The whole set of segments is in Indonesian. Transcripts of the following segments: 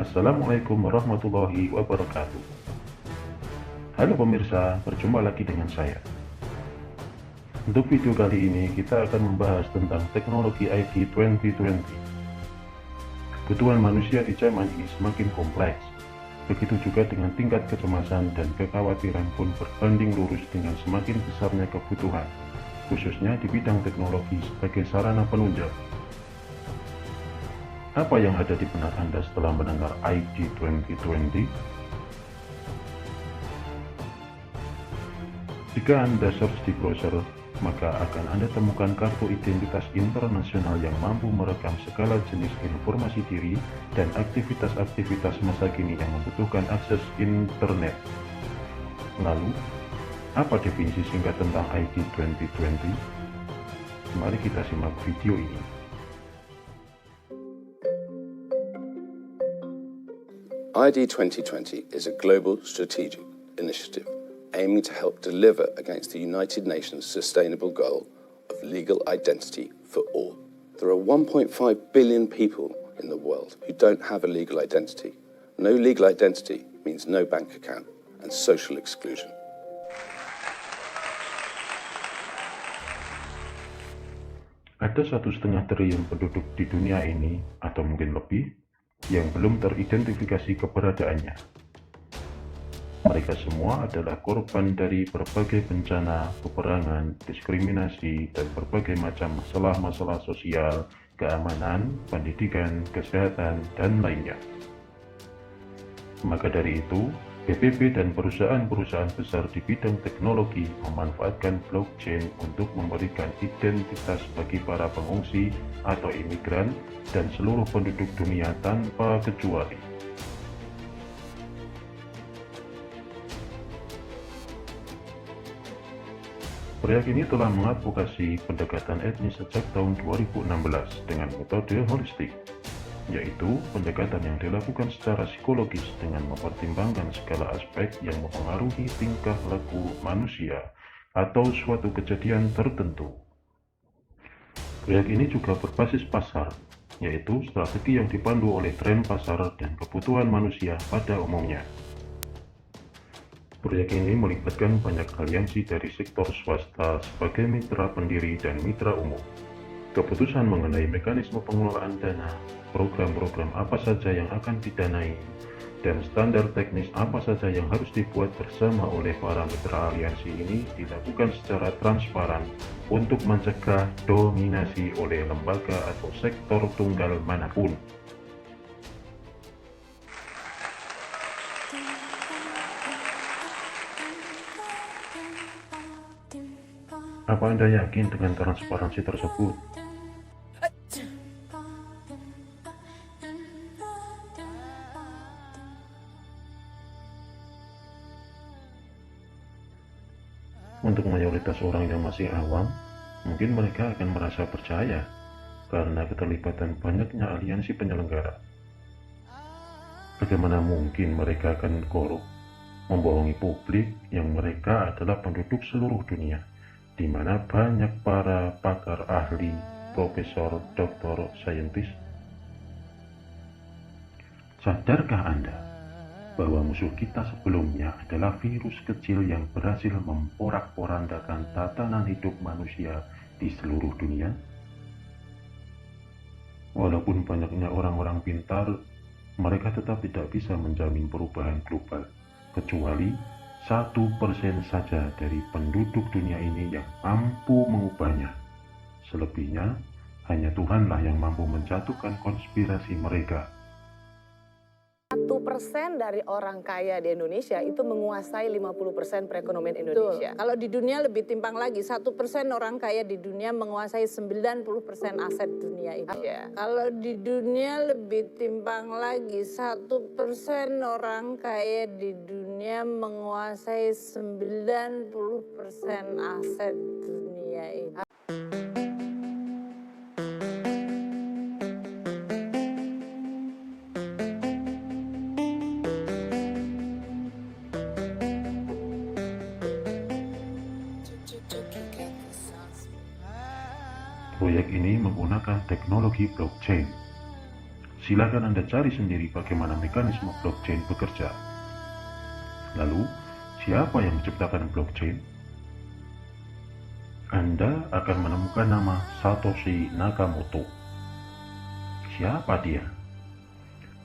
Assalamualaikum warahmatullahi wabarakatuh. Halo pemirsa, berjumpa lagi dengan saya. Untuk video kali ini kita akan membahas tentang teknologi IT 2020. Kebutuhan manusia di zaman ini semakin kompleks. Begitu juga dengan tingkat kecemasan dan kekhawatiran pun berbanding lurus dengan semakin besarnya kebutuhan, khususnya di bidang teknologi sebagai sarana penunjang. Apa yang ada di benak Anda setelah mendengar ID 2020? Jika Anda search di browser, maka akan Anda temukan kartu identitas internasional yang mampu merekam segala jenis informasi diri dan aktivitas-aktivitas masa kini yang membutuhkan akses internet. Lalu, apa definisi singkat tentang ID 2020? Mari kita simak video ini. ID 2020 is a global strategic initiative aiming to help deliver against the United Nations sustainable goal of legal identity for all. There are 1.5 billion people in the world who don't have a legal identity. No legal identity means no bank account and social exclusion. Ada 1,5 triliun penduduk di dunia ini, atau mungkin lebih, yang belum teridentifikasi keberadaannya. Mereka semua adalah korban dari berbagai bencana, peperangan, diskriminasi, dan berbagai macam masalah-masalah sosial, keamanan, pendidikan, kesehatan, dan lainnya. Maka dari itu, PBB dan perusahaan-perusahaan besar di bidang teknologi memanfaatkan blockchain untuk memberikan identitas bagi para pengungsi atau imigran dan seluruh penduduk dunia tanpa kecuali. Proyek ini telah mengadvokasi pendekatan etnis sejak tahun 2016 dengan metode holistik, yaitu pendekatan yang dilakukan secara psikologis dengan mempertimbangkan segala aspek yang mempengaruhi tingkah laku manusia atau suatu kejadian tertentu. Proyek ini juga berbasis pasar, yaitu strategi yang dipandu oleh tren pasar dan kebutuhan manusia pada umumnya. Proyek ini melibatkan banyak aliansi dari sektor swasta sebagai mitra pendiri dan mitra umum. Keputusan mengenai mekanisme pengelolaan dana, program-program apa saja yang akan didanai, dan standar teknis apa saja yang harus dibuat bersama oleh para mitra aliansi ini dilakukan secara transparan untuk mencegah dominasi oleh lembaga atau sektor tunggal manapun. Apa Anda yakin dengan transparansi tersebut? Untuk mayoritas orang yang masih awam, mungkin mereka akan merasa percaya karena keterlibatan banyaknya aliansi penyelenggara. Bagaimana mungkin mereka akan korup, membohongi publik yang mereka adalah penduduk seluruh dunia, di mana banyak para pakar ahli, profesor, doktor, saintis? Sadarkah Anda bahwa musuh kita sebelumnya adalah virus kecil yang berhasil memporak-porandakan tatanan hidup manusia di seluruh dunia? Walaupun banyaknya orang-orang pintar, mereka tetap tidak bisa menjamin perubahan global, kecuali 1% saja dari penduduk dunia ini yang mampu mengubahnya. Selebihnya, hanya Tuhanlah yang mampu menjatuhkan konspirasi mereka. 1% dari orang kaya di Indonesia itu menguasai 50% perekonomian Indonesia. Betul. Kalau di dunia lebih timpang lagi, 1% orang kaya di dunia menguasai 90% aset dunia itu. Ya. Kalau di dunia lebih timpang lagi, 1% orang kaya di dunia menguasai 90% aset dunia itu. Proyek ini menggunakan teknologi blockchain. Silakan Anda cari sendiri bagaimana mekanisme blockchain bekerja. Lalu, siapa yang menciptakan blockchain? Anda akan menemukan nama Satoshi Nakamoto. Siapa dia?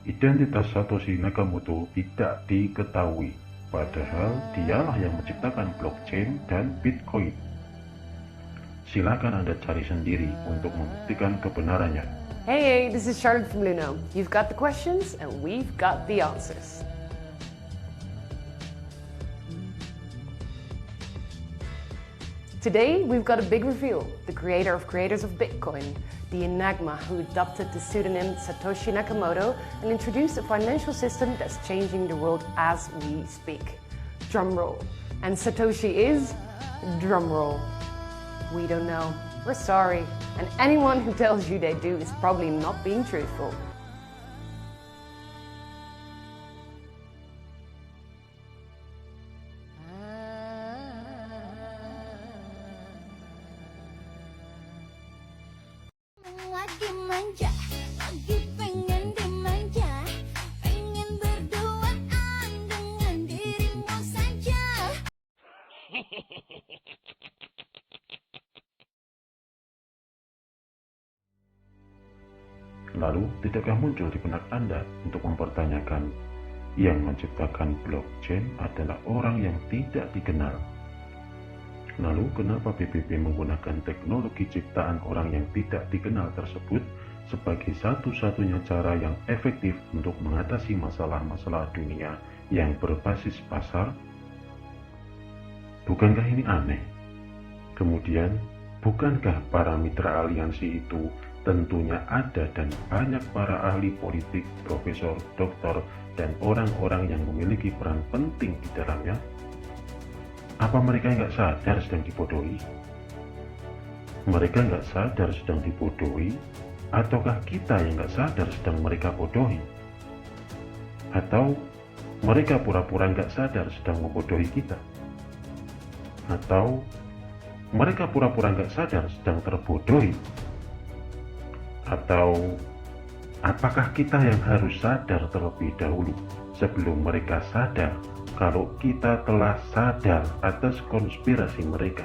Identitas Satoshi Nakamoto tidak diketahui, padahal dialah yang menciptakan blockchain dan Bitcoin. Silakan Anda cari sendiri untuk membuktikan kebenarannya. Hey, this is Charlotte from Luno. You've got the questions and we've got the answers. Today, we've got a big reveal. The creator of Creators of Bitcoin, the Enigma who adopted the pseudonym Satoshi Nakamoto and introduced a financial system that's changing the world as we speak. Drum roll. And Satoshi is? Drum roll. We don't know. We're sorry. And anyone who tells you they do is probably not being truthful. Lagi manja, lagi pengen dimanja, pengen berduaan dengan dirimu saja. Lalu, tidakkah muncul di benak Anda untuk mempertanyakan, yang menciptakan blockchain adalah orang yang tidak dikenal? Lalu, kenapa PBB menggunakan teknologi ciptaan orang yang tidak dikenal tersebut sebagai satu-satunya cara yang efektif untuk mengatasi masalah-masalah dunia yang berbasis pasar? Bukankah ini aneh? Kemudian, bukankah para mitra aliansi itu tentunya ada dan banyak para ahli politik, profesor, doktor, dan orang-orang yang memiliki peran penting di dalamnya? Apa mereka nggak sadar sedang dibodohi? Mereka nggak sadar sedang dibodohi? Ataukah kita yang nggak sadar sedang mereka bodohi? Atau mereka pura-pura nggak sadar sedang membodohi kita? Atau mereka pura-pura nggak sadar sedang terbodohi? Atau apakah kita yang harus sadar terlebih dahulu sebelum mereka sadar kalau kita telah sadar atas konspirasi mereka?